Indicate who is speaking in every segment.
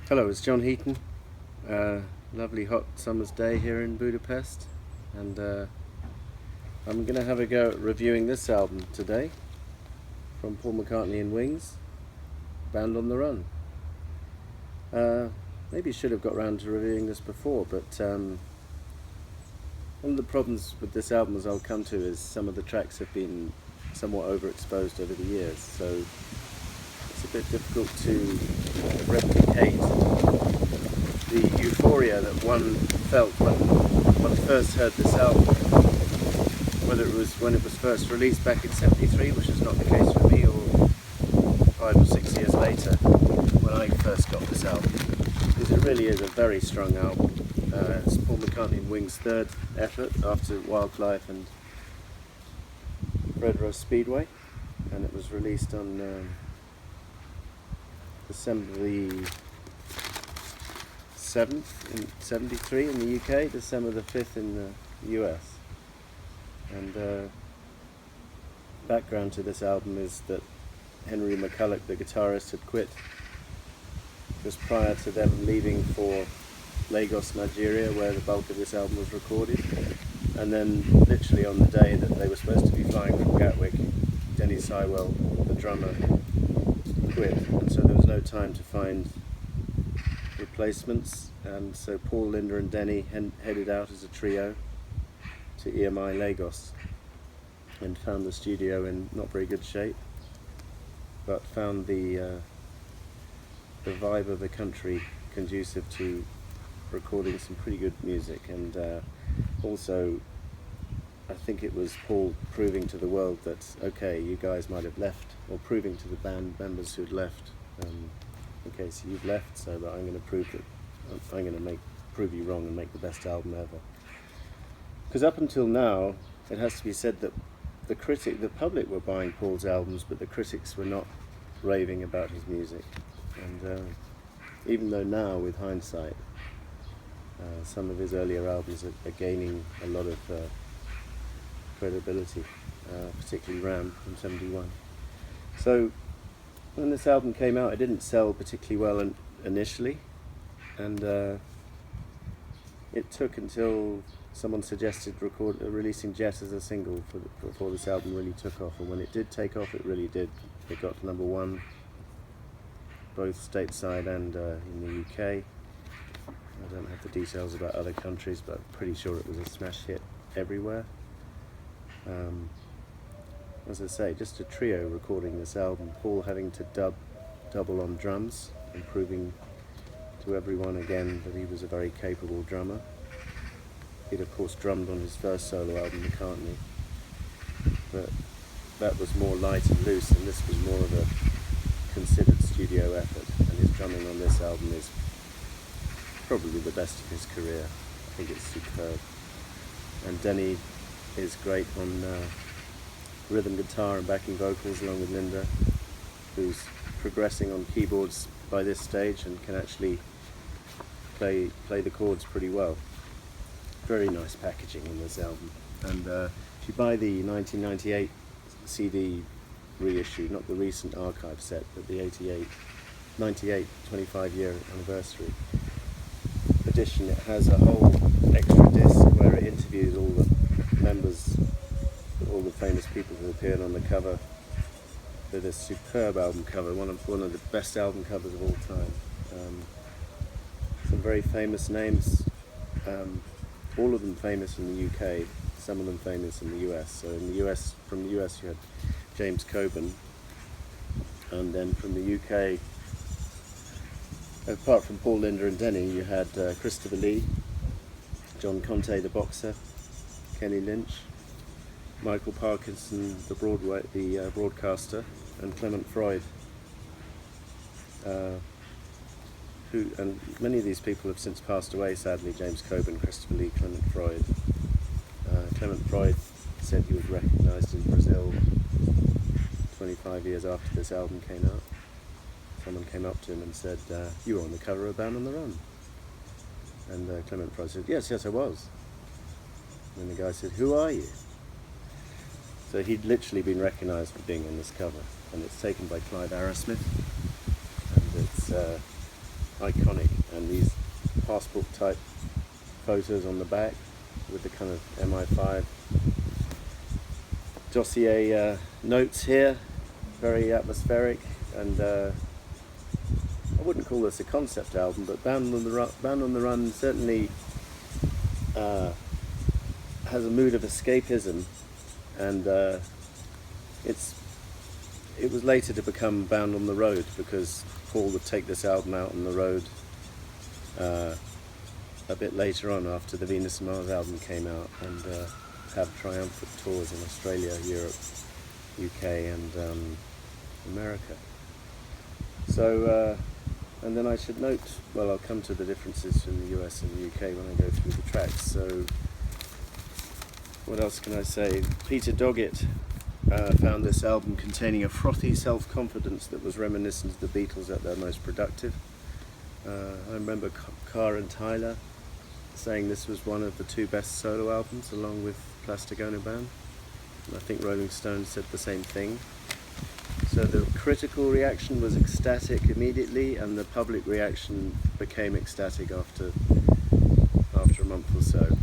Speaker 1: Hello, it's John Heaton. Lovely hot summer's day here in Budapest, and I'm going to have a go at reviewing this album today from Paul McCartney and Wings, Band on the Run. Maybe should have got round to reviewing this before, but one of the problems with this album, as I'll come to, is some of the tracks have been somewhat overexposed over the years, so it's a bit difficult to replicate the euphoria that one felt when one first heard this album, whether it was when it was first released back in '73, which is not the case for me, or 5 or 6 years later when I first got this album, because it really is a very strong album. It's Paul McCartney and Wings' third effort after Wildlife and Red Rose Speedway, and it was released on December the 7th in '73 in the UK, December the 5th in the US. And background to this album is that Henry McCulloch, the guitarist, had quit just prior to them leaving for Lagos, Nigeria, where the bulk of this album was recorded. And then literally on the day that they were supposed to be flying from Gatwick, Denny Sywell, the drummer, quit, and so there was no time to find replacements, and so Paul, Linda and Denny headed out as a trio to EMI Lagos and found the studio in not very good shape, but found the vibe of the country conducive to recording some pretty good music. And also I think it was Paul proving to the world that, okay, you guys might have left, or proving to the band members who had left, okay, so you've left, so that I'm going to prove you wrong and make the best album ever. Because up until now, it has to be said that the public were buying Paul's albums, but the critics were not raving about his music. And even though now, with hindsight, some of his earlier albums are gaining a lot of credibility, particularly Ram from '71. So when this album came out, it didn't sell particularly well initially, and it took until someone suggested releasing Jet as a single before this album really took off. And when it did take off, it really did. It got to #1 both stateside and in the UK. I don't have the details about other countries, but I'm pretty sure it was a smash hit everywhere. As I say, just a trio recording this album, Paul having to double on drums and proving to everyone again that he was a very capable drummer. He'd of course drummed on his first solo album, McCartney, but that was more light and loose, and this was more of a considered studio effort, and his drumming on this album is probably the best of his career. I think it's superb. And Denny is great on rhythm guitar and backing vocals, along with Linda, who's progressing on keyboards by this stage and can actually play the chords pretty well. Very nice packaging in this album. And if you buy the 1998 CD reissue, not the recent archive set, but the 98 25-year anniversary edition, it has a whole extra disc where it interviews all the members, all the famous people who appeared on the cover. For this superb album cover, one of the best album covers of all time. Some very famous names, all of them famous in the UK, some of them famous in the US. So in the US, from the US you had James Coburn, and then from the UK, apart from Paul, Linda and Denny, you had Christopher Lee, John Conte the boxer, Kenny Lynch, Michael Parkinson the broadcaster, and Clement Freud, and many of these people have since passed away, sadly. James Coburn, Christopher Lee, Clement Freud. Clement Freud said he was recognised in Brazil 25 years after this album came out. Someone came up to him and said, "You were on the cover of Band on the Run." And Clement Freud said, yes, I was." And the guy said, "Who are you?" So he'd literally been recognised for being on this cover, and it's taken by Clive Arrowsmith, and it's iconic, and these passport type photos on the back with the kind of MI5 dossier notes here, very atmospheric, and I wouldn't call this a concept album, but Bound on the Run certainly has a mood of escapism, and it was later to become Bound on the Road, because Paul would take this album out on the road a bit later on, after the Venus and Mars album came out, and have triumphant tours in Australia, Europe, UK, and America. So, and then I should note, well, I'll come to the differences in the US and the UK when I go through the tracks. So, what else can I say? Peter Doggett found this album containing a frothy self-confidence that was reminiscent of the Beatles at their most productive. I remember Carr and Tyler saying this was one of the two best solo albums, along with Plastic Ono Band. And I think Rolling Stone said the same thing. So the critical reaction was ecstatic immediately, and the public reaction became ecstatic after a month or so.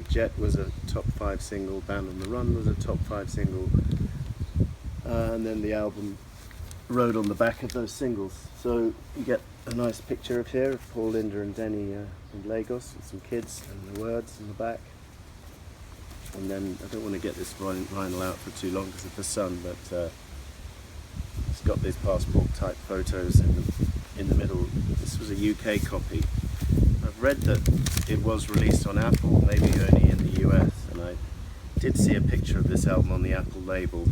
Speaker 1: Jet was a top 5 single, Bound on the Run was a top 5 single, and then the album rode on the back of those singles. So you get a nice picture of here of Paul, Linda and Denny in Lagos with some kids, and the words on the back. And then, I don't want to get this vinyl out for too long because of the sun, but it's got these passport type photos in the middle. This was a UK copy. I've read that it was released on Apple, maybe only in the US, and I did see a picture of this album on the Apple label,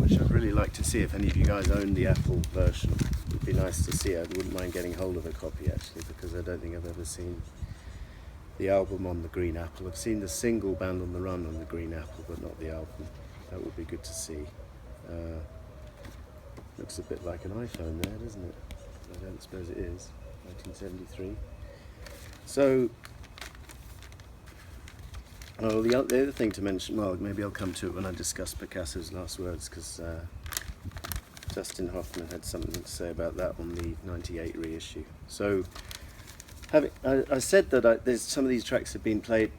Speaker 1: which I'd really like to see if any of you guys own the Apple version. It would be nice to see. I wouldn't mind getting hold of a copy, actually, because I don't think I've ever seen the album on the green Apple. I've seen the single Bound on the Run on the green Apple, but not the album. That would be good to see. Looks a bit like an iPhone there, doesn't it? I don't suppose it is. 1973. So, well, the other thing to mention, well, maybe I'll come to it when I discuss Picasso's last words, because Dustin Hoffman had something to say about that on the 98 reissue. So, I said that there's some of these tracks have been played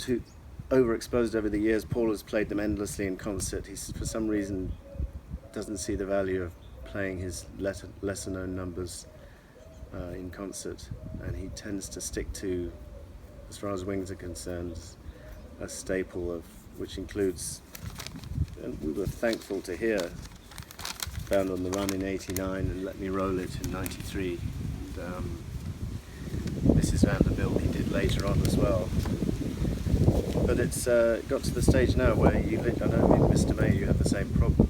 Speaker 1: overexposed over the years. Paul has played them endlessly in concert. He, for some reason, doesn't see the value of playing his lesser known numbers in concert, and he tends to stick to, as far as Wings are concerned, a staple of which includes, and we were thankful to hear Bound on the Run in '89 and Let Me Roll It in '93, and Mrs. Vanderbilt he did later on as well. But it's got to the stage now where I know in Mr. May you have the same problem.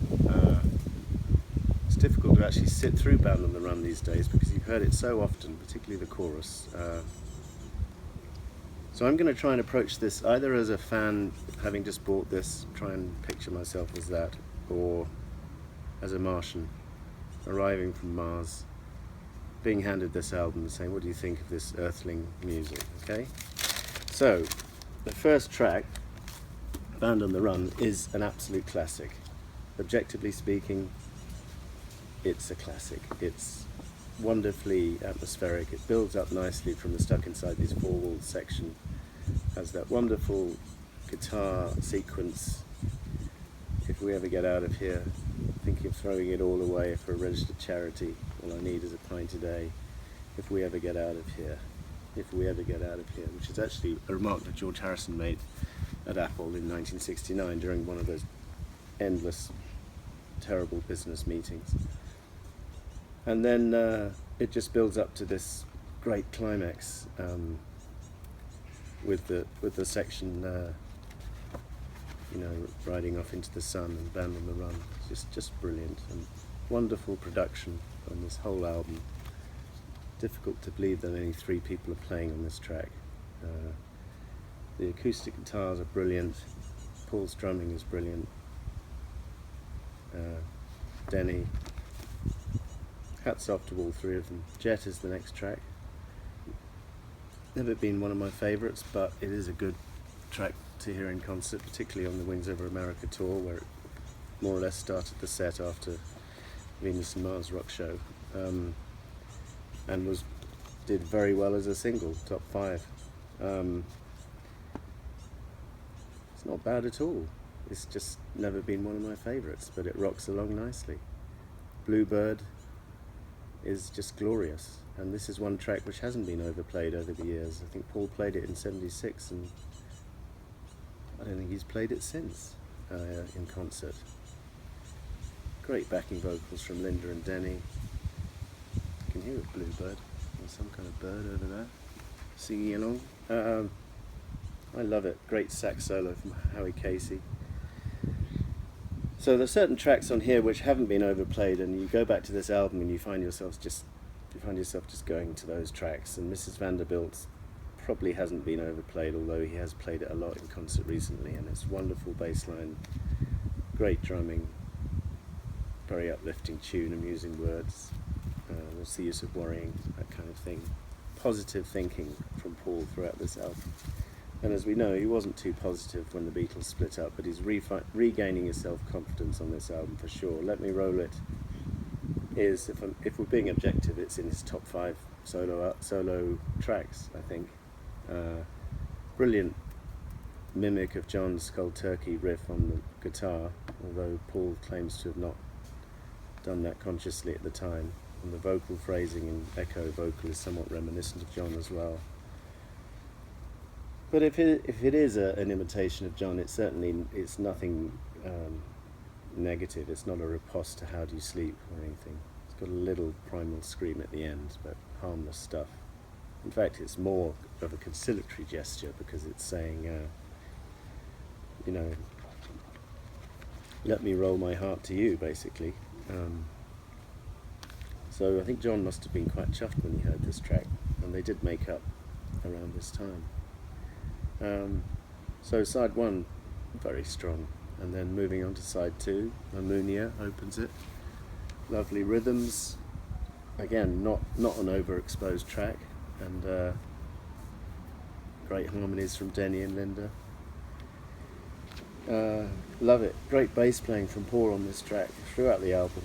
Speaker 1: It's difficult to actually sit through Bound on the Run these days because you've heard it so often, particularly the chorus. So I'm going to try and approach this either as a fan, having just bought this, try and picture myself as that, or as a Martian, arriving from Mars, being handed this album and saying, what do you think of this earthling music, okay? So, the first track, Bound on the Run, is an absolute classic. Objectively speaking, it's a classic. It's wonderfully atmospheric. It builds up nicely from the Stuck Inside These Four Walls section. Has that wonderful guitar sequence. If we ever get out of here, thinking of throwing it all away for a registered charity. All I need is a pint a day. If we ever get out of here. If we ever get out of here. Which is actually a remark that George Harrison made at Apple in 1969 during one of those endless, terrible business meetings. And then it just builds up to this great climax with the section, riding off into the sun and Bound on the Run. It's just brilliant and wonderful production on this whole album. Difficult to believe that only 3 people are playing on this track. The acoustic guitars are brilliant. Paul's drumming is brilliant. Denny. Hats off to all 3 of them. Jet is the next track. Never been one of my favourites, but it is a good track to hear in concert, particularly on the Wings Over America tour, where it more or less started the set after Venus and Mars rock show. and did very well as a single, top 5. It's not bad at all. It's just never been one of my favourites, but it rocks along nicely. Bluebird is just glorious, and this is one track which hasn't been overplayed over the years. I think Paul played it in '76, and I don't think he's played it since in concert. Great backing vocals from Linda and Denny. You can hear a bluebird, or some kind of bird over there, singing along. I love it. Great sax solo from Howie Casey. So there's certain tracks on here which haven't been overplayed, and you go back to this album and you find yourself just going to those tracks. And Mrs. Vanderbilt probably hasn't been overplayed, although he has played it a lot in concert recently, and it's wonderful bass line, great drumming, very uplifting tune, amusing words, what's the use of worrying, that kind of thing. Positive thinking from Paul throughout this album. And as we know, he wasn't too positive when the Beatles split up, but he's regaining his self-confidence on this album for sure. Let Me Roll It is, if we're being objective, it's in his top 5 solo tracks, I think. Brilliant mimic of John's Cold Turkey riff on the guitar, although Paul claims to have not done that consciously at the time. And the vocal phrasing and echo vocal is somewhat reminiscent of John as well. But if it is an imitation of John, it's nothing negative. It's not a riposte to How Do You Sleep or anything. It's got a little primal scream at the end, but harmless stuff. In fact, it's more of a conciliatory gesture, because it's saying, let me roll my heart to you, basically. So I think John must have been quite chuffed when he heard this track, and they did make up around this time. So side 1, very strong, and then moving on to side 2, Ammonia opens it. Lovely rhythms, again not an overexposed track, and great harmonies from Denny and Linda. Love it. Great bass playing from Paul on this track throughout the album.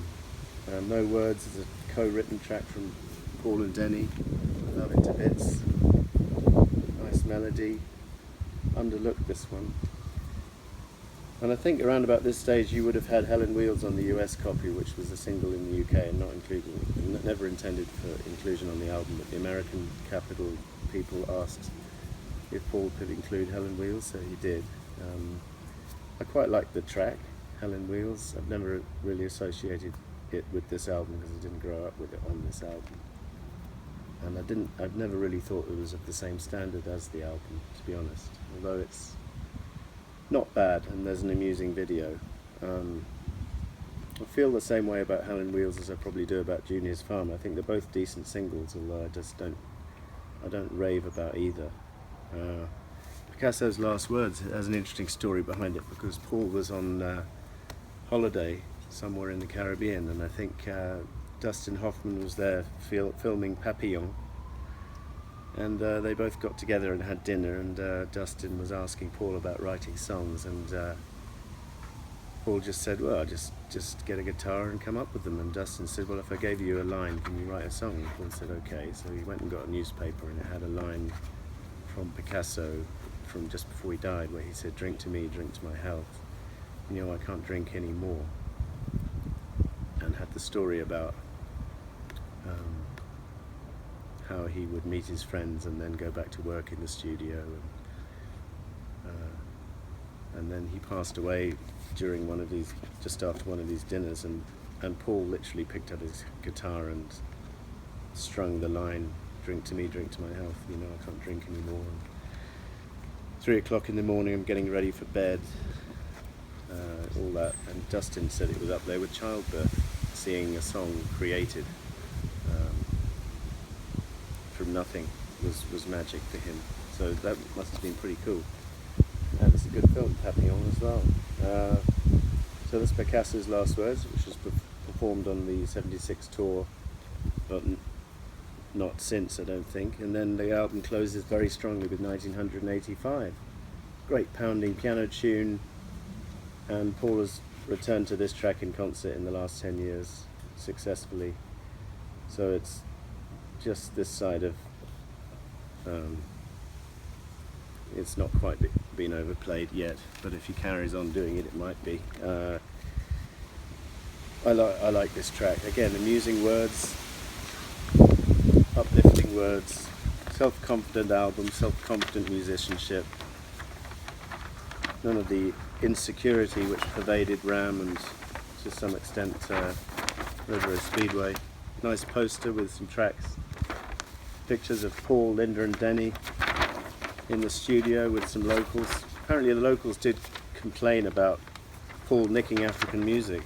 Speaker 1: No Words is a co-written track from Paul and Denny. Love it to bits. Nice melody. Underlooked this one. And I think around about this stage you would have had Helen Wheels on the US copy, which was a single in the UK and never intended for inclusion on the album, but the American Capitol people asked if Paul could include Helen Wheels, so he did. I quite like the track, Helen Wheels. I've never really associated it with this album because I didn't grow up with it on this album. And I've never really thought it was of the same standard as the album, to be honest, although it's not bad and there's an amusing video. I feel the same way about Helen Wheels as I probably do about Junior's Farm. I think they're both decent singles, although I don't rave about either. Picasso's Last Words has an interesting story behind it, because Paul was on holiday somewhere in the Caribbean, and I think Dustin Hoffman was there filming Papillon, and they both got together and had dinner, and Dustin was asking Paul about writing songs, and Paul just said, well, just get a guitar and come up with them, and Dustin said, well, if I gave you a line, can you write a song? And Paul said, okay. So he went and got a newspaper, and it had a line from Picasso from just before he died, where he said, drink to me, drink to my health, I can't drink anymore, and had the story about how he would meet his friends and then go back to work in the studio, and then he passed away during just after one of these dinners, and Paul literally picked up his guitar and strung the line, drink to me, drink to my health, I can't drink anymore. And 3 o'clock in the morning, I'm getting ready for bed, all that, and Dustin said it was up there with childbirth, seeing a song created from nothing was magic for him. So that must have been pretty cool. And it's a good film, Papillon, as well. So that's Picasso's Last Words, which was performed on the '76 tour, but not since, I don't think. And then the album closes very strongly with 1985. Great pounding piano tune, and Paul has returned to this track in concert in the last 10 years successfully. So it's just this side of it's not quite been overplayed yet, but if he carries on doing it, it might be. I like this track. Again, amusing words, uplifting words, self-confident album, self-confident musicianship. None of the insecurity which pervaded Ram and to some extent River Speedway. Nice poster with some tracks. Pictures of Paul, Linda and Denny in the studio with some locals. Apparently the locals did complain about Paul nicking African music,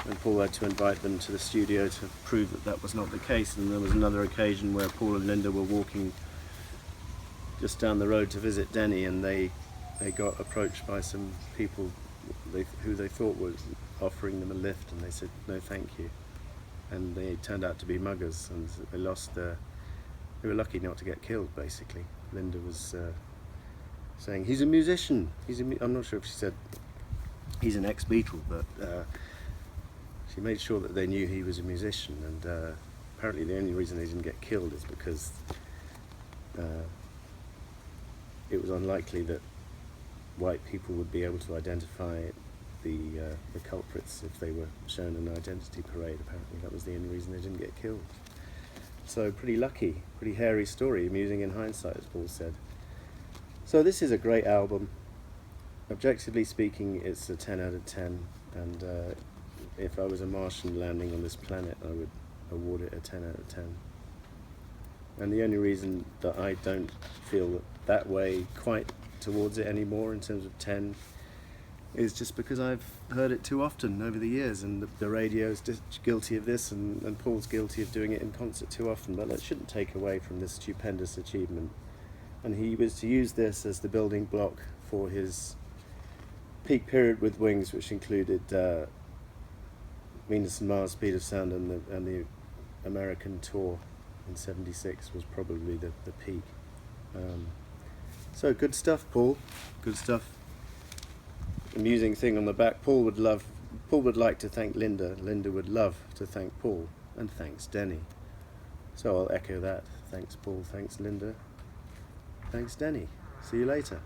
Speaker 1: and Paul had to invite them to the studio to prove that that was not the case. And there was another occasion where Paul and Linda were walking just down the road to visit Denny, and they got approached by some people who they thought was offering them a lift, and they said no thank you, and they turned out to be muggers, and they were lucky not to get killed basically. Linda was saying he's a musician, I'm not sure if she said he's an ex-Beatle, but she made sure that they knew he was a musician, and apparently the only reason they didn't get killed is because it was unlikely that white people would be able to identify the culprits if they were shown an identity parade. Apparently that was the only reason they didn't get killed. So pretty lucky, pretty hairy story, amusing in hindsight, as Paul said. So this is a great album. Objectively speaking, it's a 10 out of 10, and if I was a Martian landing on this planet, I would award it a 10 out of 10. And the only reason that I don't feel that way quite towards it anymore in terms of 10 is just because I've heard it too often over the years, and the radio's guilty of this, and Paul's guilty of doing it in concert too often, but that shouldn't take away from this stupendous achievement. And he was to use this as the building block for his peak period with Wings, which included Venus and Mars, Speed of Sound, and the American tour in '76 was probably the peak. So good stuff, Paul. Good stuff. Amusing thing on the back. Paul would like to thank Linda. Linda would love to thank Paul, and thanks Denny. So I'll echo that. Thanks Paul. Thanks Linda. Thanks Denny. See you later.